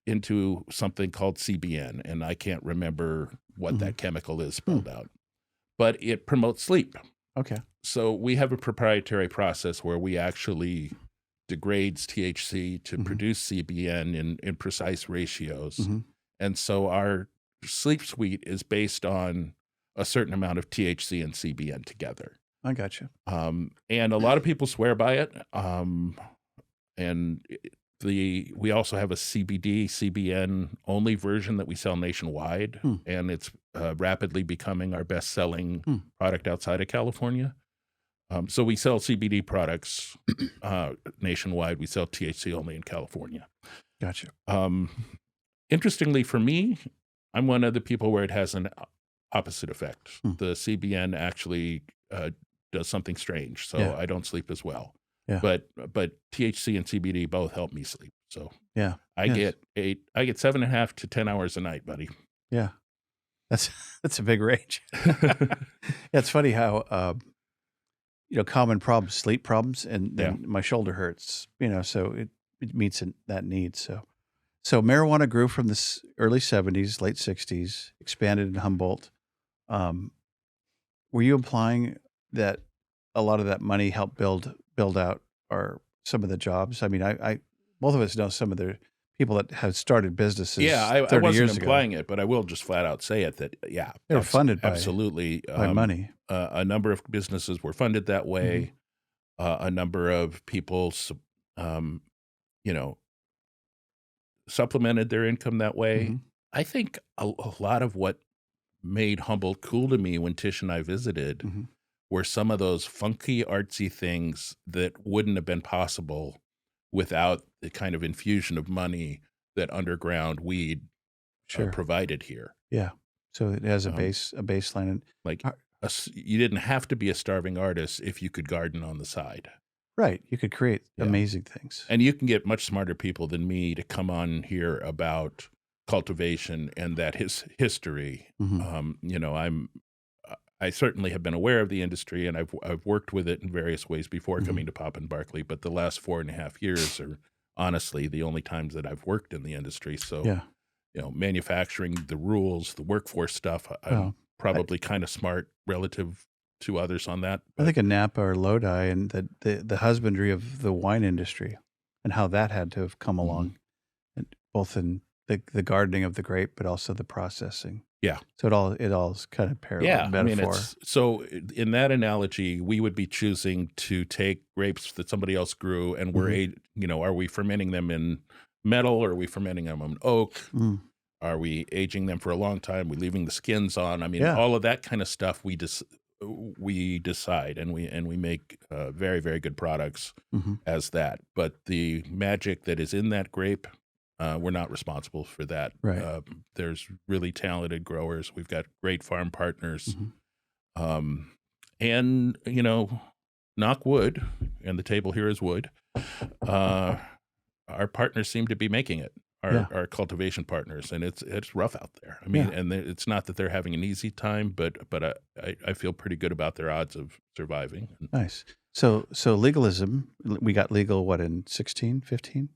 S2: into something called CBN. And I can't remember what that chemical is spelled out, but it promotes sleep.
S1: okay.
S2: So we have a proprietary process where we actually degrades THC to produce CBN in precise ratios.
S1: Mm-hmm.
S2: And so our sleep suite is based on a certain amount of THC and CBN together.
S1: I got you.
S2: And a lot of people swear by it. And we also have a CBD, CBN only version that we sell nationwide. And it's rapidly becoming our best selling product outside of California. So we sell CBD products nationwide. We sell THC only in California.
S1: Gotcha.
S2: Interestingly for me, I'm one of the people where it has an opposite effect. The CBN actually does something strange, so
S1: Yeah.
S2: I don't sleep as well.
S1: Yeah.
S2: But THC and CBD both help me sleep. So
S1: Yeah.
S2: I get 7.5 to 10 hours a night, buddy.
S1: Yeah. That's a big range. Yeah, it's funny how common problems, sleep problems, and then my shoulder hurts. So it meets that need. So marijuana grew from the early 70s, late 60s, expanded in Humboldt. Were you implying that a lot of that money helped build out some of the jobs? I mean, I both of us know some of the people that have started businesses.
S2: Yeah, I
S1: 30
S2: wasn't
S1: years
S2: implying it, but I will just flat out say it that
S1: they were funded
S2: absolutely
S1: by money.
S2: A number of businesses were funded that way. A number of people, supplemented their income that way. I think a lot of what made Humboldt cool to me when Tish and I visited were some of those funky, artsy things that wouldn't have been possible without the kind of infusion of money that underground weed provided here.
S1: Yeah. So it has a baseline. And
S2: like you didn't have to be a starving artist if you could garden on the side.
S1: Right. You could create amazing things.
S2: And you can get much smarter people than me to come on here about cultivation and that history. I certainly have been aware of the industry, and I've worked with it in various ways before coming to Papa Barkley. But the last 4.5 years are honestly the only times that I've worked in the industry. So, manufacturing, the rules, the workforce stuff, I'm probably kind of smart relative to others on that.
S1: I think a Napa or Lodi and the husbandry of the wine industry and how that had to have come along. And both in the gardening of the grape, but also the processing.
S2: Yeah.
S1: So it all is kind of parallel metaphor.
S2: So in that analogy, we would be choosing to take grapes that somebody else grew, and are we fermenting them in metal, or are we fermenting them in oak?
S1: Mm.
S2: Are we aging them for a long time? Are we leaving the skins on? I mean,
S1: Yeah.
S2: all of that kind of stuff we decide, and we make very, very good products as that. But the magic that is in that grape, we're not responsible for that.
S1: Right.
S2: There's really talented growers. We've got great farm partners. And, knock wood, and the table here is wood, our partners seem to be making it, our cultivation partners, and it's rough out there. I mean, and it's not that they're having an easy time, but I feel pretty good about their odds of surviving.
S1: Nice. So legalism, we got legal, what, in 16, 15?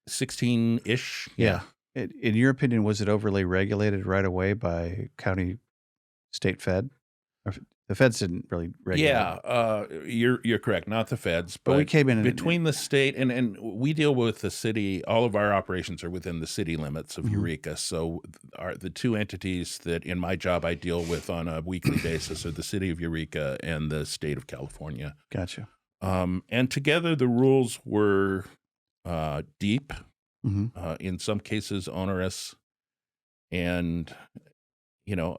S2: 16-ish.
S1: Yeah. In your opinion, was it overly regulated right away by county, state, fed? Or the feds didn't really regulate.
S2: Yeah, you're correct. Not the feds,
S1: but we came in
S2: between the state and we deal with the city. All of our operations are within the city limits of Eureka. So the two entities that in my job I deal with on a weekly basis are the city of Eureka and the state of California.
S1: Gotcha.
S2: And together the rules were deep, in some cases onerous, and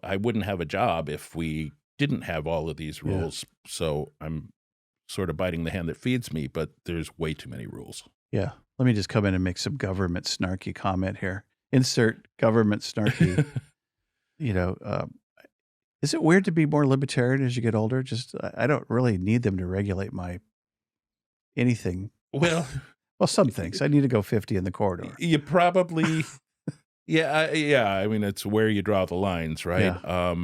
S2: I wouldn't have a job if we didn't have all of these rules. So I'm sort of biting the hand that feeds me, but there's way too many rules.
S1: Yeah. Let me just come in and make some government snarky comment here. Insert government snarky. Is it weird to be more libertarian as you get older? Just, I don't really need them to regulate my anything.
S2: Well,
S1: some things. I need to go 50 in the corridor.
S2: You probably, I mean, it's where you draw the lines, right?
S1: Yeah.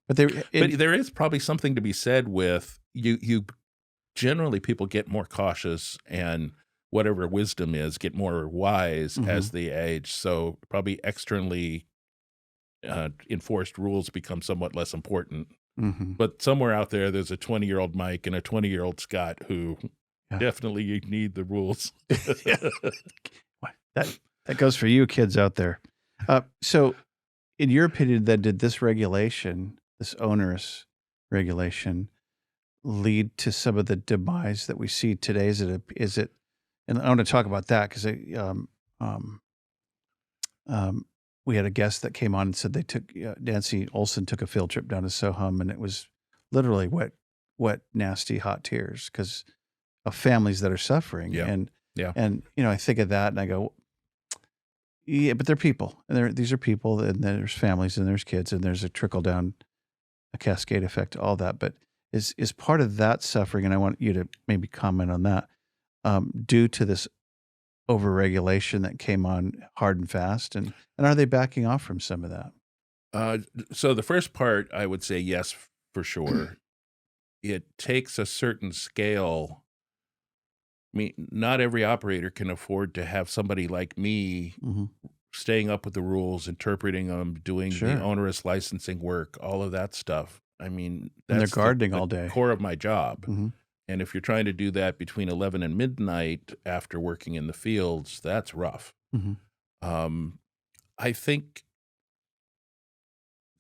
S2: But there is probably something to be said with you. Generally, people get more cautious, and whatever wisdom is, get more wise as they age. So probably externally enforced rules become somewhat less important. But somewhere out there's a 20-year-old Mike and a 20-year-old Scott who definitely need the rules.
S1: That goes for you kids out there. So in your opinion, then, did this regulation, this onerous regulation, lead to some of the demise that we see today? Is it? And I want to talk about that because we had a guest that came on and said Nancy Olson took a field trip down to Sohum, and it was literally wet, nasty, hot tears because of families that are suffering. And I think of that and I go, yeah, but they're people, and these are people, and there's families, and there's kids, and there's a trickle down, a cascade effect to all that. But is part of that suffering, and I want you to maybe comment on that, due to this overregulation that came on hard and fast, and are they backing off from some of that?
S2: So the first part, I would say yes, for sure. It takes a certain scale. I mean, not every operator can afford to have somebody like me staying up with the rules, interpreting them, doing the onerous licensing work, all of that stuff. I mean, that's
S1: and they're gardening all day.
S2: Core of my job. And if you're trying to do that between 11 and midnight after working in the fields, that's rough. I think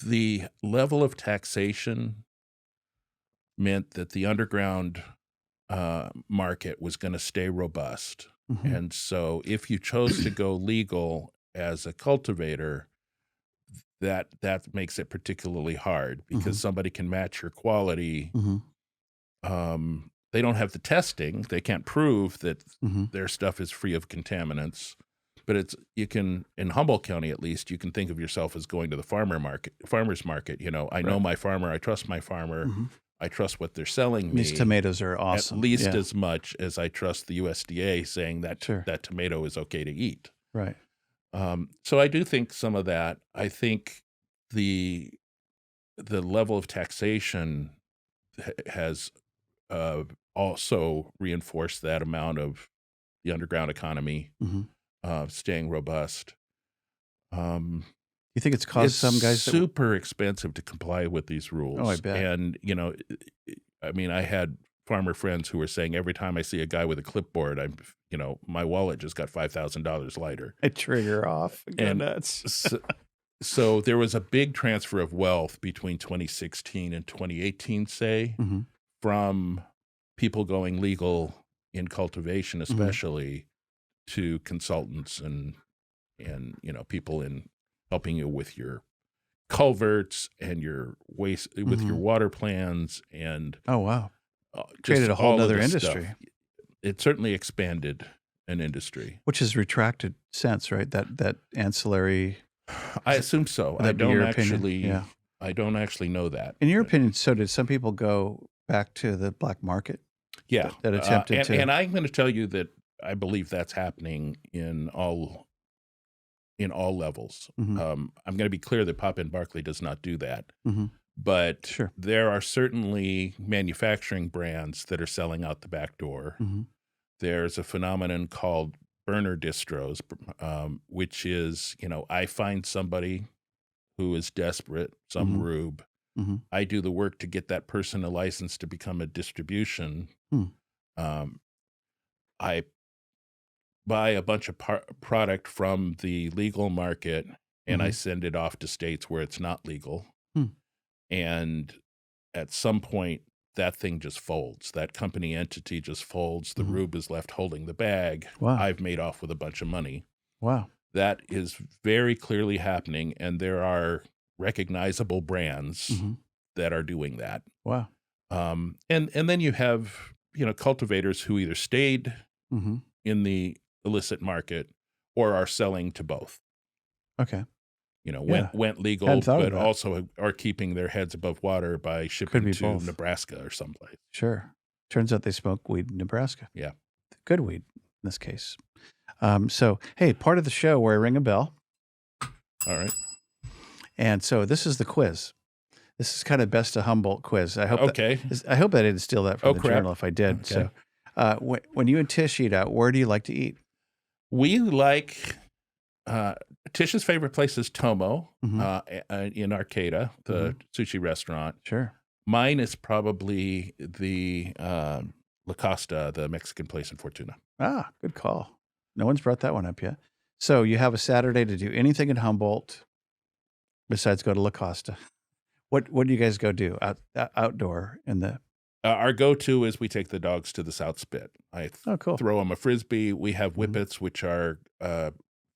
S2: the level of taxation meant that the underground market was going to stay robust. And so if you chose to go legal as a cultivator, that makes it particularly hard because somebody can match your quality. They don't have the testing. They can't prove that their stuff is free of contaminants. But you can, in Humboldt County at least, you can think of yourself as going to the farmer's market. I know my farmer. I trust my farmer. I trust what they're selling me.
S1: These tomatoes are awesome.
S2: At least as much as I trust the USDA saying that that tomato is okay to eat.
S1: Right.
S2: So I do think some of that. I think the level of taxation has also reinforced that amount of the underground economy staying robust.
S1: You think it's caused some guys
S2: super expensive to comply with these rules?
S1: Oh, I bet.
S2: And I mean, I had farmer friends who were saying every time I see a guy with a clipboard, my wallet just got $5,000 lighter.
S1: I trigger off. Go
S2: And
S1: nuts.
S2: so there was a big transfer of wealth between 2016 and 2018, say,
S1: Mhm.
S2: from people going legal in cultivation, especially to consultants and people in helping you with your culverts and your waste with your water plans and
S1: Oh, wow.
S2: just
S1: Created a whole
S2: all of
S1: nother
S2: this
S1: industry.
S2: stuff. It certainly expanded an industry.
S1: Which is retracted sense, right? That ancillary.
S2: I assume so.
S1: Would that be your opinion? Yeah.
S2: I don't actually know that.
S1: In your opinion, so did some people go back to the black market?
S2: Yeah.
S1: That attempted to.
S2: And I'm going to tell you that I believe that's happening in all levels.
S1: Mhm.
S2: I'm going to be clear that Papa Barkley does not do that.
S1: Mhm.
S2: But
S1: Sure.
S2: there are certainly manufacturing brands that are selling out the back door.
S1: Mhm.
S2: There's a phenomenon called burner distros, which is, I find somebody who is desperate, some
S1: Mhm.
S2: rube.
S1: Mhm.
S2: I do the work to get that person a license to become a distribution. I buy a bunch of product from the legal market and I send it off to states where it's not legal. And at some point, that thing just folds. That company entity just folds. The rube is left holding the bag.
S1: Wow.
S2: I've made off with a bunch of money.
S1: Wow.
S2: That is very clearly happening, and there are recognizable brands that are doing that.
S1: Wow.
S2: And then you have cultivators who either stayed in the illicit market or are selling to both.
S1: Okay.
S2: Went legal,
S1: Hadn't thought of
S2: but
S1: that.
S2: also are keeping their heads above water by shipping
S1: be
S2: to
S1: both.
S2: Nebraska or someplace.
S1: Sure. Turns out they smoke weed in Nebraska.
S2: Yeah.
S1: Good weed in this case. So, hey, part of the show where I ring a bell.
S2: All right.
S1: And so this is the quiz. This is kind of best of Humboldt quiz. I hope
S2: Okay.
S1: I hope I didn't steal that from the
S2: crap.
S1: journal if I did.
S2: Okay.
S1: So when you and Tish eat out, where do you like to eat?
S2: We like Tish's favorite place is Tomo in Arcata, the sushi restaurant.
S1: Sure.
S2: Mine is probably the La Costa, the Mexican place in Fortuna.
S1: Ah, good call. No one's brought that one up yet. So you have a Saturday to do anything in Humboldt besides go to La Costa. What do you guys go do outdoor in the?
S2: Our go-to is we take the dogs to the South Spit. I
S1: cool.
S2: throw them a Frisbee. We have whippets, which are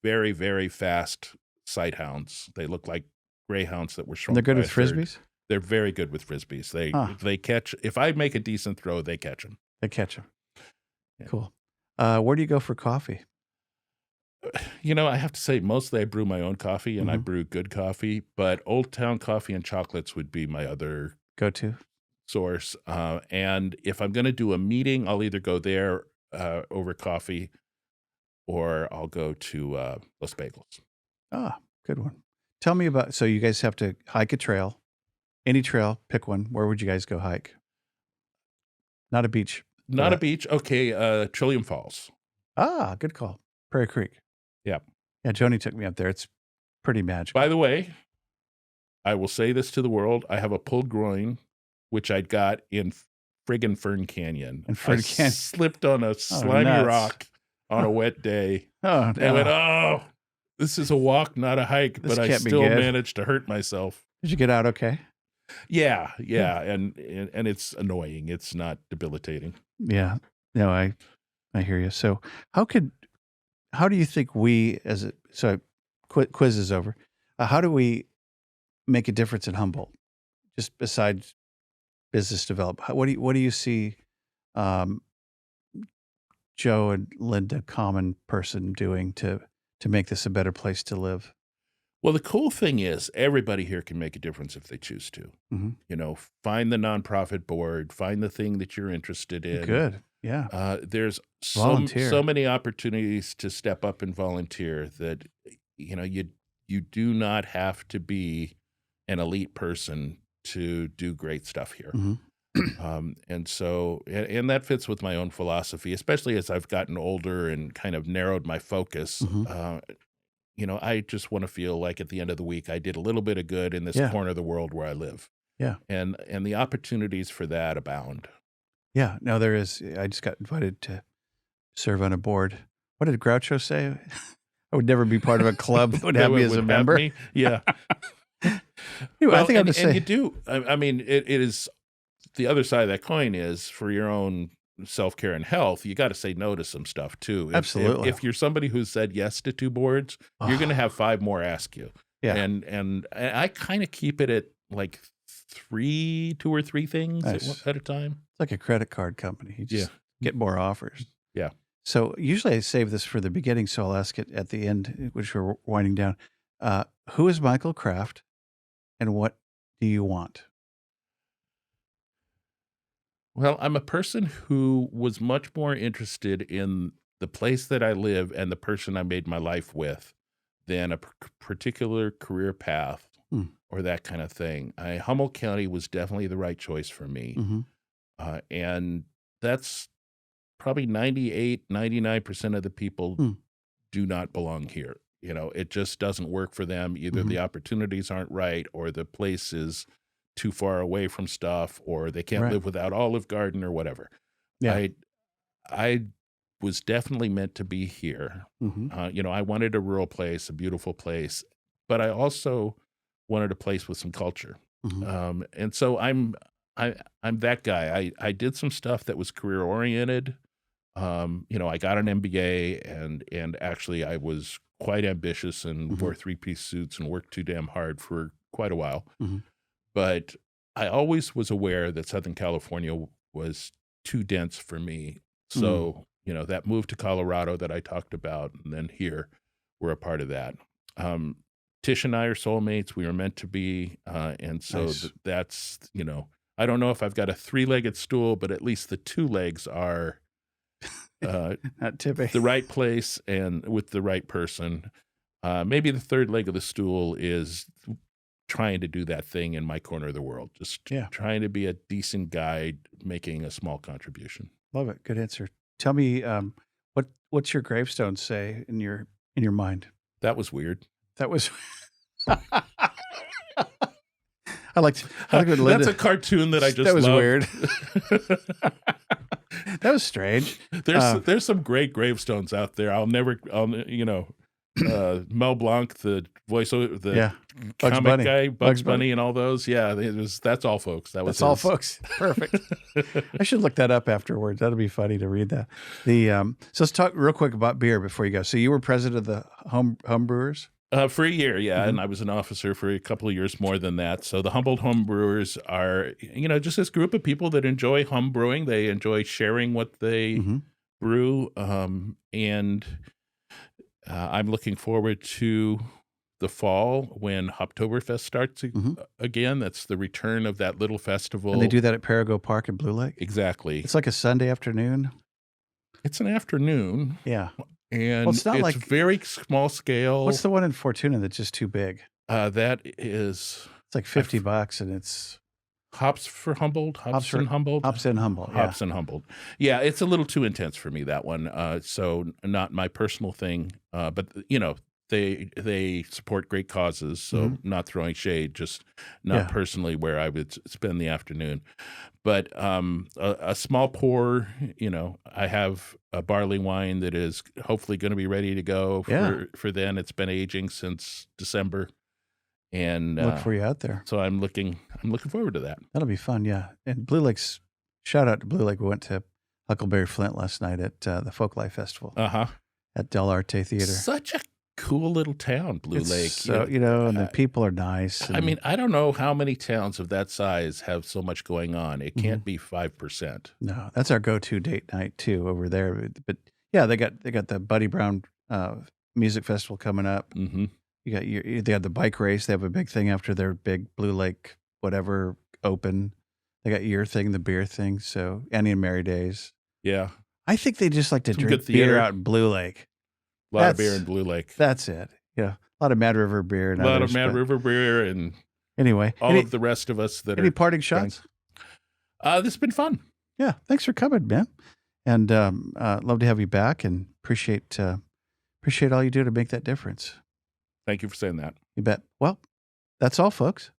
S2: very, very fast sight hounds. They look like greyhounds that were shrunk.
S1: They're good
S2: by
S1: with
S2: a third.
S1: Frisbees?
S2: They're very good with Frisbees. They catch, if I make a decent throw, they catch them.
S1: They catch them.
S2: Yeah.
S1: Cool. Where do you go for coffee?
S2: I have to say, mostly I brew my own coffee, and I brew good coffee, but Old Town Coffee and Chocolates would be my other
S1: go-to
S2: source. And if I'm going to do a meeting, I'll either go there over coffee, or I'll go to Los Bagels.
S1: Ah, good one. Tell me about, so you guys have to hike a trail, any trail, pick one. Where would you guys go hike? Not a beach.
S2: Not a beach. Okay. Trillium Falls.
S1: Ah, good call. Prairie Creek.
S2: Yep.
S1: Yeah, Joni took me up there. It's pretty magical.
S2: By the way, I will say this to the world. I have a pulled groin, which I'd got in friggin' Fern Canyon.
S1: I
S2: slipped on a slimy rock on a wet day.
S1: Oh, no.
S2: I went, this is a walk, not a hike,
S1: This
S2: but I
S1: can't be
S2: still
S1: good.
S2: managed to hurt myself.
S1: Did you get out okay?
S2: Yeah. And it's annoying. It's not debilitating.
S1: Yeah. No, I hear you. So how do you think we quiz is over. How do we make a difference in Humboldt? Just besides business development, what do you see Joe and Linda, common person, doing to make this a better place to live?
S2: Well, the cool thing is everybody here can make a difference if they choose to. Find the nonprofit board, find the thing that you're interested in.
S1: Good. Yeah.
S2: There's
S1: Volunteer.
S2: so many opportunities to step up and volunteer that, you do not have to be an elite person to do great stuff here. And so, and that fits with my own philosophy, especially as I've gotten older and kind of narrowed my focus. I just want to feel like at the end of the week, I did a little bit of good in this corner of the world where I live.
S1: Yeah.
S2: And the opportunities for that abound.
S1: Yeah, no, there is. I just got invited to serve on a board. What did Groucho say? I would never be part of a club that would have me as a member.
S2: Yeah.
S1: Anyway, I think I'm
S2: and
S1: just saying.
S2: you do. I mean, it is the other side of that coin is for your own self-care and health, you got to say no to some stuff too.
S1: Absolutely.
S2: If you're somebody who's said yes to 2 boards, you're going to have 5 more ask you.
S1: Yeah.
S2: And I kind of keep it at like 2 or 3 things
S1: Nice.
S2: at a time.
S1: It's like a credit card company. You just get more offers.
S2: Yeah.
S1: So usually I save this for the beginning, so I'll ask it at the end, which we're winding down. Who is Michael Kraft, and what do you want?
S2: Well, I'm a person who was much more interested in the place that I live and the person I made my life with than a particular career path
S1: Hmm.
S2: or that kind of thing. Humboldt County was definitely the right choice for me.
S1: Mhm.
S2: And that's probably 98, 99% of the people
S1: Hmm.
S2: do not belong here. You know, it just doesn't work for them. Either the opportunities aren't right or the place is too far away from stuff or they can't
S1: Right.
S2: live without Olive Garden or whatever.
S1: Yeah.
S2: I was definitely meant to be here.
S1: Mhm.
S2: You know, I wanted a rural place, a beautiful place, but I also wanted a place with some culture.
S1: Mhm.
S2: And so I'm that guy. I did some stuff that was career oriented. You know, I got an MBA and actually I was quite ambitious and
S1: Mhm.
S2: wore 3-piece suits and worked too damn hard for quite a while.
S1: Mhm.
S2: But I always was aware that Southern California was too dense for me. So, you know, that move to Colorado that I talked about and then here, we're a part of that. Tish and I are soulmates. We were meant to be. And so
S1: Nice.
S2: that's, you know, I don't know if I've got a 3-legged stool, but at least the 2 legs are
S1: Not tipping.
S2: the right place and with the right person. Maybe the 3rd leg of the stool is trying to do that thing in my corner of the world, just trying to be a decent guy making a small contribution.
S1: Love it. Good answer. Tell me, what's your gravestone say in your mind?
S2: That was weird.
S1: That was. I liked when Linda.
S2: That's a cartoon that I just
S1: That was
S2: loved.
S1: weird. That was strange.
S2: There's some great gravestones out there. You know, Mel Blanc, the voiceover, the
S1: Bugs
S2: comic
S1: Bunny.
S2: guy,
S1: Bugs Bunny.
S2: Bunny, and all those. Yeah, that's all, folks.
S1: That's all, folks. Perfect. I should look that up afterwards. That'll be funny to read that. So let's talk real quick about beer before you go. So you were president of the home brewers?
S2: For a year, yeah, and I was an officer for a couple of years more than that. So the Humboldt home brewers are, you know, just this group of people that enjoy home brewing. They enjoy sharing what they brew, and I'm looking forward to the fall when Hoptoberfest starts again. That's the return of that little festival.
S1: And they do that at Perigo Park in Blue Lake?
S2: Exactly.
S1: It's like a Sunday afternoon?
S2: It's an afternoon.
S1: Yeah.
S2: And
S1: it's not like
S2: very small scale.
S1: What's the one in Fortuna that's just too big?
S2: That is...
S1: It's like $50 and it's...
S2: Hops for Humboldt? Hops in Humboldt?
S1: Hops in Humboldt,
S2: Hops in Humboldt. Yeah, it's a little too intense for me, that one. So not my personal thing. But, you know, they support great causes, so not throwing shade, just not personally where I would spend the afternoon. But a small pour, you know, I have a barley wine that is hopefully going to be ready to go for then. It's been aging since December. And
S1: look for you out there.
S2: So I'm looking forward to that.
S1: That'll be fun, yeah. And Blue Lake's, shout out to Blue Lake. We went to Huckleberry Flint last night at the Folklife Festival at Del Arte Theater.
S2: Such a cool little town, Blue Lake.
S1: So, you know, and the people are nice. And,
S2: I mean, I don't know how many towns of that size have so much going on. It can't be 5%.
S1: No, that's our go-to date night too over there. But yeah, they got the Buddy Brown music festival coming up. You got they have the bike race. They have a big thing after their big Blue Lake whatever open. They got your thing, the beer thing. So Annie and Mary Days.
S2: Yeah,
S1: I think they just like to
S2: some
S1: drink beer out in Blue Lake.
S2: A lot of beer in Blue Lake.
S1: That's it. Yeah, a lot of Mad River beer. And
S2: a lot of Mad River beer and
S1: anyway,
S2: all of the rest of us that
S1: any parting shots?
S2: This has been fun.
S1: Yeah, thanks for coming, man. And love to have you back and appreciate all you do to make that difference.
S2: Thank you for saying that.
S1: You bet. Well, that's all, folks.